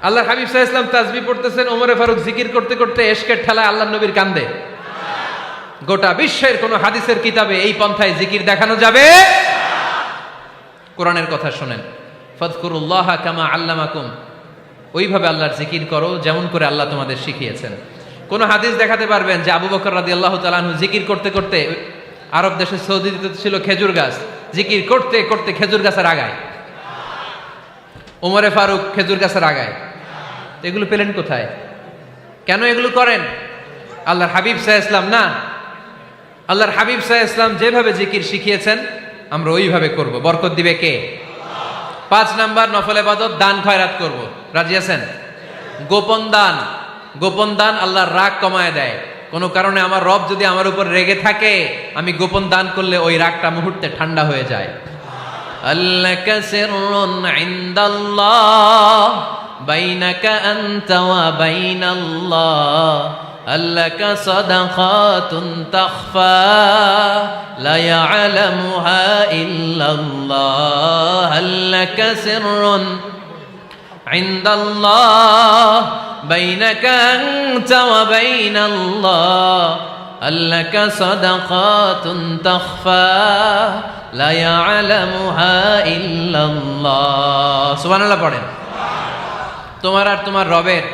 A: আল্লাহর হাবিব সাল্লাল্লাহু আলাইহি ওয়াসাল্লাম তাসবিহ পড়তেছেন, ওমরে ফারুক জিকির করতে করতে এশকের ঠেলায় আল্লাহর নবীর কান্দে। গোটা বিশ্বের কোন হাদিসের কিতাবে এই পন্থায় জিকির দেখানো যাবে? কোরআনের কথা শুনেন, ফাযকুরুল্লাহা কামা আল্লামাকুম, ওইভাবে আল্লাহর জিকির করো যেমন করে আল্লাহ তোমাদের শিখিয়েছেন। কোন হাদিস দেখাতে পারবেন যে আবু বকর রাদিয়াল্লাহু তাআলা আনহু জিকির করতে করতে, আরব দেশে সৌদিতে ছিল খেজুর গাছ, জিকির করতে করতে খেজুর গাছের আগায়, ওমরে ফারুক খেজুর গাছের আগায়, এগুলো পেলেন কোথায়? কেন এগুলো করেন? আল্লাহর হাবিব সাল্লাল্লাহু আলাইহি ওয়াসাল্লাম না, আল্লাহর হাবিব সাল্লাল্লাহু আলাইহি ওয়াসাল্লাম যেভাবে জিকির শিখিয়েছেন আমরা ওইভাবে করব। বরকত দিবে কে? 5 নাম্বার নফল ইবাদত, দান খয়রাত করব। রাজি আছেন? গোপন দান, গোপন দান আল্লাহর রাগ কমায় দেয়। কোন কারণে আমার রব যদি আমার উপর রেগে থাকে, আমি গোপন দান করলে ওই রাগটা মুহূর্তে ঠান্ডা হয়ে যায়। আল্লাকা সিররুন ইনদাল্লাহ বাইনাকা আনতা ওয়া বাইনাল্লাহ, আল্লাকা সাদাকাতুন তাখফা লা ইয়ালামুহা ইল্লাল্লাহ, আল্লাকা সিররুন ইনদাল্লাহ বাইনাকা আনতা ওয়া বাইনাল্লাহ, আল্লাকা সাদাকাতুন তাখফা লা ইয়ালামুহা ইল্লাল্লাহ। সুবহানাল্লাহ পড়েন। তোমার আর তোমার রবের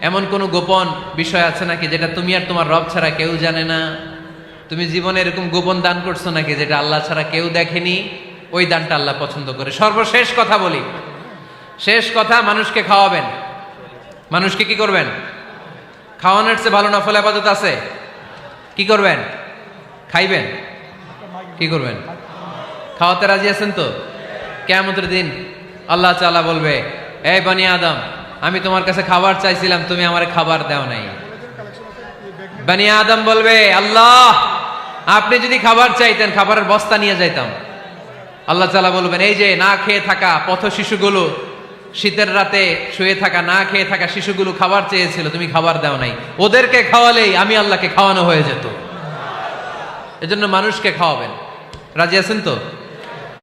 A: এমন কোন গোপন বিষয় আছে নাকি যেটা তুমি আর তোমার রব ছাড়া কেউ জানে না? তুমি জীবনে এরকম গোপন দান করছো নাকি যেটা আল্লাহ ছাড়া কেউ দেখেনি? ওই দানটা আল্লাহ পছন্দ করে। সর্বশেষ কথা বলি, শেষ কথা, মানুষকে খাওয়াবেন। মানুষকে কি করবেন? খাওয়ানোর চেয়ে ভালো নফল ইবাদত আছে? কি করবেন? খাইবেন। কি করবেন? খাওয়াতে রাজি আছেন তো? কিয়ামতের দিন আল্লাহ তাআলা বলবে, এই বনি আদম, আমি তোমার কাছে খাবার চাইছিলাম, তুমি আমারে খাবার দাও নাই। বনি আদম বলবে, আল্লাহ আপনি যদি খাবার চাইতেন খাবারের বস্তা নিয়ে যাইতাম। আল্লাহ তাআলা বলবেন, এই যে না খেয়ে থাকা পথ শিশুগুলো, শীতের রাতে শুয়ে থাকা না খেয়ে থাকা শিশুগুলো খাবার চেয়েছিল, তুমি খাবার দাও নাই, ওদেরকে খাওয়ালেই আমি আল্লাহকে খাওয়ানো হয়ে যেত। এজন্য মানুষকে খাওয়াবেন। রাজি আছেন তো?